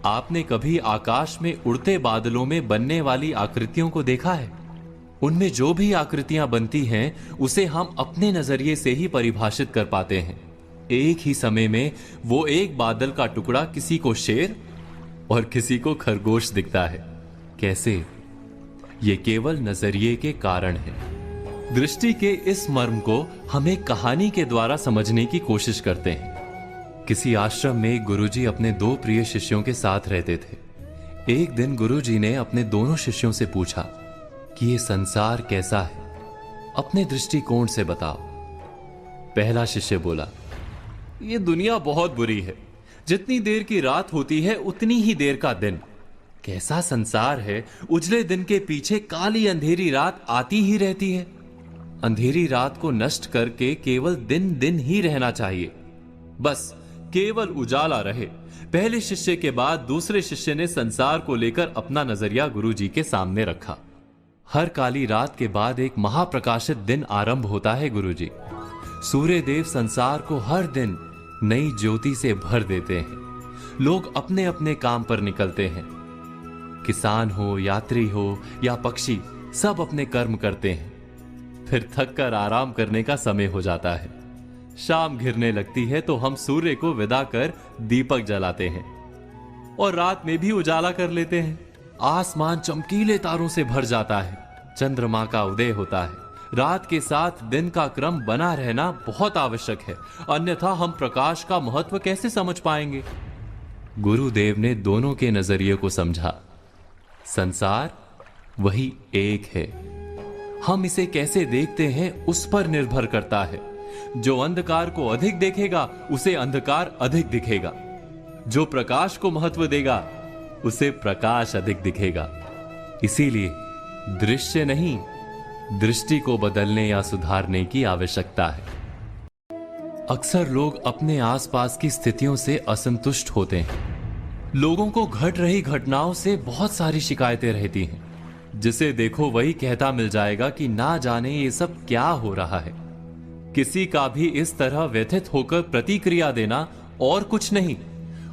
आपने कभी आकाश में उड़ते बादलों में बनने वाली आकृतियों को देखा है? उनमें जो भी आकृतियां बनती हैं उसे हम अपने नजरिए से ही परिभाषित कर पाते हैं। एक ही समय में वो एक बादल का टुकड़ा किसी को शेर और किसी को खरगोश दिखता है। कैसे? ये केवल नजरिए के कारण है। दृष्टि के इस मर्म को हम एक कहानी के द्वारा समझने की कोशिश करते हैं। किसी आश्रम में गुरुजी अपने दो प्रिय शिष्यों के साथ रहते थे। एक दिन गुरुजी ने अपने दोनों शिष्यों से पूछा कि ये संसार कैसा है, अपने दृष्टिकोण से बताओ। पहला शिष्य बोला, ये दुनिया बहुत बुरी है। जितनी देर की रात होती है उतनी ही देर का दिन। कैसा संसार है, उजले दिन के पीछे काली अंधेरी रात आती ही रहती है। अंधेरी रात को नष्ट करके केवल दिन दिन ही रहना चाहिए, बस केवल उजाला रहे। पहले शिष्य के बाद दूसरे शिष्य ने संसार को लेकर अपना नजरिया गुरुजी के सामने रखा। हर काली रात के बाद एक महाप्रकाशित दिन आरंभ होता है गुरुजी। सूर्य देव संसार को हर दिन नई ज्योति से भर देते हैं। लोग अपने अपने काम पर निकलते हैं। किसान हो, यात्री हो या पक्षी, सब अपने कर्म करते हैं। फिर थक कर आराम करने का समय हो जाता है। शाम घिरने लगती है तो हम सूर्य को विदा कर दीपक जलाते हैं और रात में भी उजाला कर लेते हैं। आसमान चमकीले तारों से भर जाता है। चंद्रमा का उदय होता है। रात के साथ दिन का क्रम बना रहना बहुत आवश्यक है, अन्यथा हम प्रकाश का महत्व कैसे समझ पाएंगे? गुरुदेव ने दोनों के नजरिए को समझा। संसार वही एक है। हम इसे कैसे देखते हैं उस पर निर्भर करता है। जो अंधकार को अधिक देखेगा उसे अंधकार अधिक दिखेगा। जो प्रकाश को महत्व देगा उसे प्रकाश अधिक दिखेगा। इसीलिए दृश्य नहीं, दृष्टि को बदलने या सुधारने की आवश्यकता है। अक्सर लोग अपने आसपास की स्थितियों से असंतुष्ट होते हैं। लोगों को घट रही घटनाओं से बहुत सारी शिकायतें रहती हैं। जिसे देखो वही कहता मिल जाएगा कि ना जाने ये सब क्या हो रहा है। किसी का भी इस तरह व्यथित होकर प्रतिक्रिया देना और कुछ नहीं,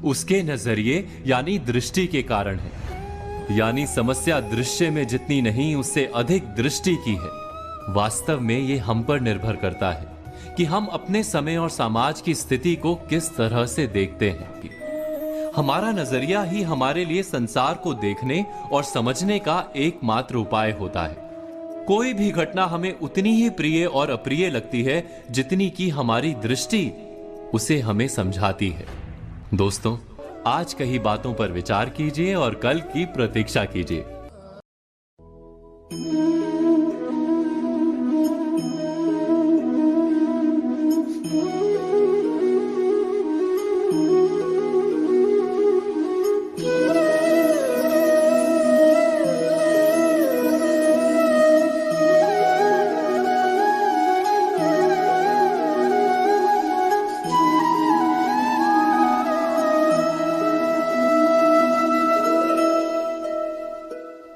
उसके नजरिए यानी दृष्टि के कारण है। यानी समस्या दृश्य में जितनी नहीं उससे अधिक दृष्टि की है। वास्तव में यह हम पर निर्भर करता है कि हम अपने समय और समाज की स्थिति को किस तरह से देखते हैं। हमारा नजरिया ही हमारे लिए संसार को देखने और समझने का एकमात्र उपाय होता है। कोई भी घटना हमें उतनी ही प्रिय और अप्रिय लगती है जितनी कि हमारी दृष्टि उसे हमें समझाती है। दोस्तों, आज कही बातों पर विचार कीजिए और कल की प्रतीक्षा कीजिए।